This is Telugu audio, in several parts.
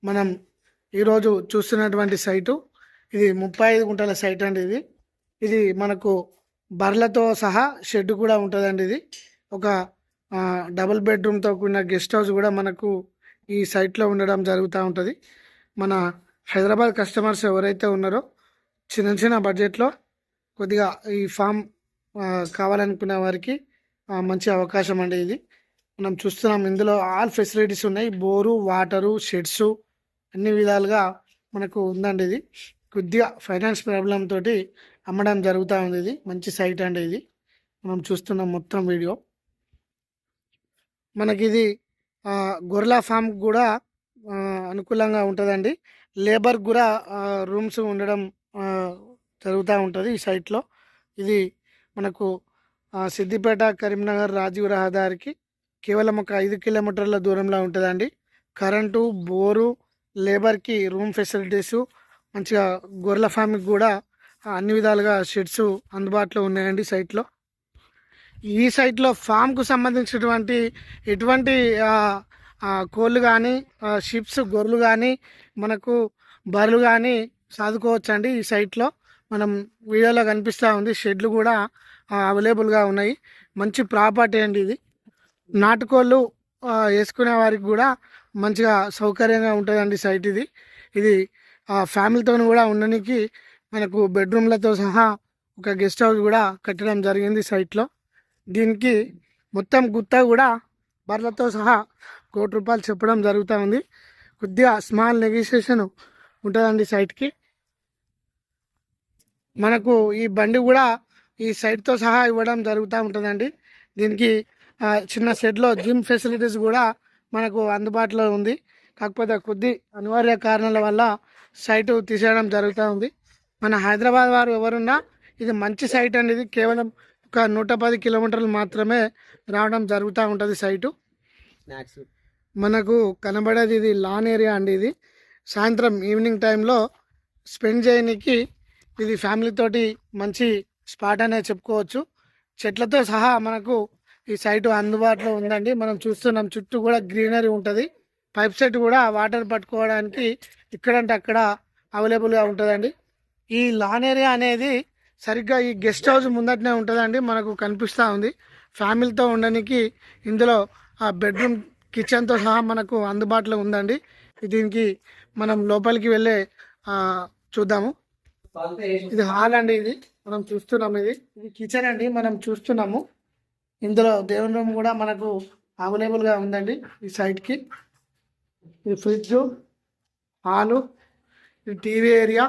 మనం ఈరోజు చూస్తున్నటువంటి సైటు ఇది 35 గుంటల సైట్ అండి. ఇది మనకు బర్లతో సహా షెడ్ కూడా ఉంటుందండి. ఇది ఒక డబుల్ బెడ్రూమ్తో కూడిన గెస్ట్ హౌస్ కూడా మనకు ఈ సైట్లో ఉండడం జరుగుతూ ఉంటుంది. మన హైదరాబాద్ కస్టమర్స్ ఎవరైతే ఉన్నారో చిన్న చిన్న బడ్జెట్లో కొద్దిగా ఈ ఫామ్ కావాలనుకునే వారికి మంచి అవకాశం అండి. ఇది మనం చూస్తున్నాం, ఇందులో ఆల్ ఫెసిలిటీస్ ఉన్నాయి. బోరు, వాటరు, షెడ్స్ అన్ని విధాలుగా మనకు ఉందండి. ఇది కొద్దిగా ఫైనాన్స్ ప్రాబ్లం తోటి అమ్మడం జరుగుతూ ఉంది. ఇది మంచి సైట్ అండి. ఇది మనం చూస్తున్నాం మొత్తం వీడియో. మనకి ఇది గొర్రెల ఫామ్ కూడా అనుకూలంగా ఉంటుందండి. లేబర్ కూడా రూమ్స్ ఉండడం జరుగుతూ ఉంటుంది ఈ సైట్లో. ఇది మనకు సిద్దిపేట కరీంనగర్ రాజీవ్ రహదారికి కేవలం ఒక 5 కిలోమీటర్ల దూరంలో ఉంటుందండి. కరెంటు, బోరు, లేబర్కి రూమ్ ఫెసిలిటీసు, మంచిగా గొర్రెల ఫామ్కి కూడా అన్ని విధాలుగా షెడ్స్ అందుబాటులో ఉన్నాయండి సైట్లో. ఈ సైట్లో ఫామ్కు సంబంధించినటువంటి ఎటువంటి కోళ్ళు కానీ, షిప్స్, గొర్రెలు కానీ, మనకు బర్రెలు కానీ సాదుకోవచ్చండి. ఈ సైట్లో మనం వీడియోలో కనిపిస్తూ ఉంది. షెడ్లు కూడా అవైలబుల్గా ఉన్నాయి. మంచి ప్రాపర్టీ అండి. ఇది నాటుకోళ్ళు వేసుకునే వారికి కూడా మంచిగా సౌకర్యంగా ఉంటుందండి సైట్. ఇది ఫ్యామిలీతో కూడా ఉండడానికి మనకు బెడ్రూమ్లతో సహా ఒక గెస్ట్ హౌస్ కూడా కట్టడం జరిగింది సైట్లో. దీనికి మొత్తం గుత్త కూడా బర్లతో సహా ₹1,00,00,000 చెప్పడం జరుగుతూ ఉంది. కొద్దిగా స్మాల్ నెగోషియేషన్ ఉంటుందండి సైట్కి. మనకు ఈ బండి కూడా ఈ సైట్తో సహా ఇవ్వడం జరుగుతూ ఉంటుందండి. దీనికి చిన్న షెడ్లో జిమ్ ఫెసిలిటీస్ కూడా మనకు అందుబాటులో ఉంది. కాకపోతే కొద్ది అనివార్య కారణాల వల్ల సైటు తీసేయడం జరుగుతూ ఉంది. మన హైదరాబాద్ వారు ఎవరున్నా ఇది మంచి సైట్ అండి. ఇది కేవలం ఒక 110 కిలోమీటర్లు మాత్రమే రావడం జరుగుతూ ఉంటుంది సైటు. మనకు కనబడేది ఇది లాన్ ఏరియా అండి. ఇది సాయంత్రం ఈవినింగ్ టైంలో స్పెండ్ చేయడానికి ఇది ఫ్యామిలీతోటి మంచి స్పాట్ అనే చెప్పుకోవచ్చు. చెట్లతో సహా మనకు ఈ సైటు అందుబాటులో ఉందండి. మనం చూస్తున్నాం, చుట్టూ కూడా గ్రీనరీ ఉంటుంది. పైప్ సెట్ కూడా వాటర్ పట్టుకోవడానికి ఇక్కడంటే అక్కడ అవైలబుల్గా ఉంటుందండి. ఈ లాన్ ఏరియా అనేది సరిగ్గా ఈ గెస్ట్ హౌస్ ముందటనే ఉంటుందండి. మనకు కనిపిస్తూ ఉంది. ఫ్యామిలీతో ఉండడానికి ఇందులో బెడ్రూమ్, కిచెన్తో సహా మనకు అందుబాటులో ఉందండి. దీనికి మనం లోపలికి వెళ్ళే చూద్దాము. ఇది హాల్ అండి. ఇది మనం చూస్తున్నాము. ఇది కిచెన్ అండి. మనం చూస్తున్నాము, ఇందులో దేవుని రూమ్ కూడా మనకు అవైలబుల్గా ఉందండి ఈ సైట్కి. ఇది ఫ్రిడ్జ్, హాలు, ఇది టీవీ ఏరియా,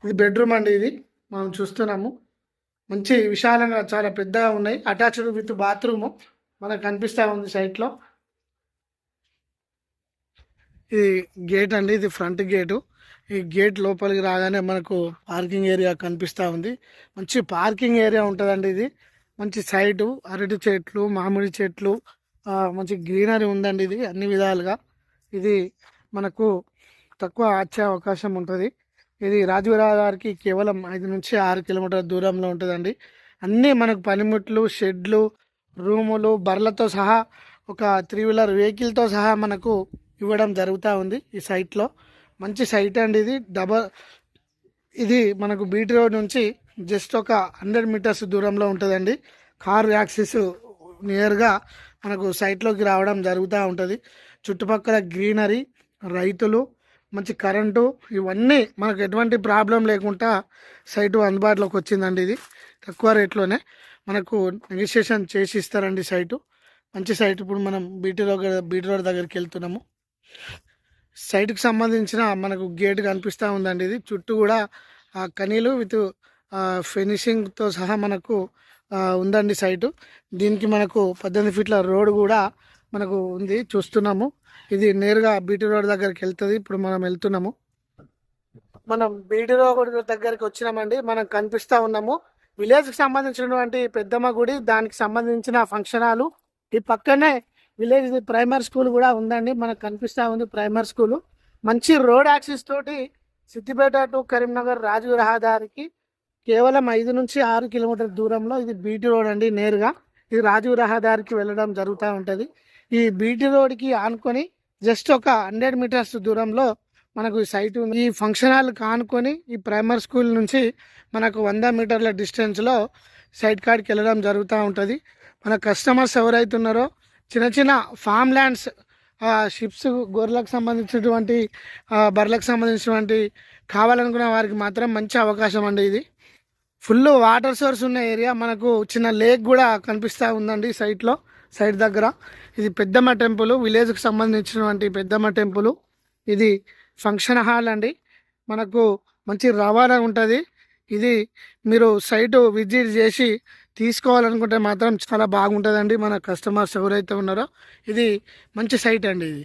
ఇది బెడ్రూమ్ అండి. ఇది మనం చూస్తున్నాము. మంచి విశాలంగా చాలా పెద్దగా ఉన్నాయి. అటాచ్డ్ విత్ బాత్రూము మనకు కనిపిస్తూ ఉంది సైట్లో. ఇది గేట్ అండి. ఇది ఫ్రంట్ గేటు. ఈ గేట్ లోపలికి రాగానే మనకు పార్కింగ్ ఏరియా కనిపిస్తూ ఉంది. మంచి పార్కింగ్ ఏరియా ఉంటుందండి. ఇది మంచి సైటు, అరటి చెట్లు, మామిడి చెట్లు, మంచి గ్రీనరీ ఉందండి. ఇది అన్ని విధాలుగా ఇది మనకు తక్కువ వచ్చే అవకాశం ఉంటుంది. ఇది రాజీవ్ రహదారికి కేవలం 5 నుంచి 6 కిలోమీటర్ల దూరంలో ఉంటుందండి. అన్నీ మనకు పనిముట్లు, షెడ్లు, రూములు, బర్లతో సహా ఒక 3 వీలర్ వెహికల్తో సహా మనకు ఇవ్వడం జరుగుతూ ఉంది ఈ సైట్లో. మంచి సైట్ అండి. ఇది మనకు బీటీ రోడ్ నుంచి జస్ట్ ఒక 100 మీటర్స్ దూరంలో ఉంటుందండి. కార్ యాక్సెస్ నియర్గా మనకు సైట్లోకి రావడం జరుగుతూ ఉంటుంది. చుట్టుపక్కల గ్రీనరీ, రైతులు, మంచి కరెంటు, ఇవన్నీ మనకు ఎటువంటి ప్రాబ్లం లేకుండా సైటు అందుబాటులోకి వచ్చిందండి. ఇది తక్కువ రేట్లోనే మనకు నెగోషియేషన్ చేసి ఇస్తారండి సైటు. మంచి సైట్. ఇప్పుడు మనం బీటీ రోడ్ దగ్గరికి వెళ్తున్నాము. సైట్కి సంబంధించిన మనకు గేట్ కనిపిస్తూ ఉందండి. ఇది చుట్టూ కూడా కనీలు విత్ ఫినిషింగ్తో సహా మనకు ఉందండి సైటు. దీనికి మనకు 18 ఫీట్ల రోడ్ కూడా మనకు ఉంది, చూస్తున్నాము. ఇది నేరుగా బీటీ రోడ్ దగ్గరికి వెళ్తుంది. ఇప్పుడు మనం వెళ్తున్నాము. మనం బీటీ రోడ్ దగ్గరికి వచ్చినామండి. మనం కనిపిస్తూ ఉన్నాము విలేజ్కి సంబంధించినటువంటి పెద్దమ్మ గుడి, దానికి సంబంధించిన ఫంక్షన్ హాలు. ఈ పక్కనే విలేజ్ ప్రైమరీ స్కూల్ కూడా ఉందండి. మనకు కనిపిస్తూ ఉంది ప్రైమరీ స్కూలు. మంచి రోడ్ యాక్సెస్ తోటి సిద్దిపేట టు కరీంనగర్ రాజీవ్ రహదారికి కేవలం 5 నుంచి 6 కిలోమీటర్ల దూరంలో ఇది బీటీ రోడ్ అండి. నేరుగా ఇది రాజీవ్ రహదారికి వెళ్ళడం జరుగుతూ ఉంటుంది. ఈ బీటీ రోడ్కి ఆనుకొని జస్ట్ ఒక 100 మీటర్స్ దూరంలో మనకు ఈ సైట్ ఉంది. ఈ ఫంక్షన్ హాల్ కానుకొని ఈ ప్రైమరీ స్కూల్ నుంచి మనకు 100 మీటర్ల డిస్టెన్స్లో సైట్ కాడికి వెళ్ళడం జరుగుతూ ఉంటుంది. మన కస్టమర్స్ ఎవరైతే ఉన్నారో చిన్న చిన్న ఫామ్ ల్యాండ్స్, షిప్స్, గొర్రెలకు సంబంధించినటువంటి బర్రెలకు సంబంధించినటువంటి కావాలనుకున్న వారికి మాత్రం మంచి అవకాశం అండి. ఇది ఫుల్ వాటర్ సోర్స్ ఉన్న ఏరియా, మనకు చిన్న లేక్ కూడా కనిపిస్తూ ఉందండి సైట్ దగ్గర. ఇది పెద్దమ్మ టెంపుల్, విలేజ్కి సంబంధించినటువంటి పెద్దమ్మ టెంపుల్. ఇది ఫంక్షన్ హాల్ అండి, మనకు మంచి రవాణా ఉంటుంది. ఇది మీరు సైటు విజిట్ చేసి తీసుకోవాలనుకుంటే మాత్రం చాలా బాగుంటుందండి. మన కస్టమర్స్ ఎవరైతే ఉన్నారో ఇది మంచి సైట్ అండి ఇది.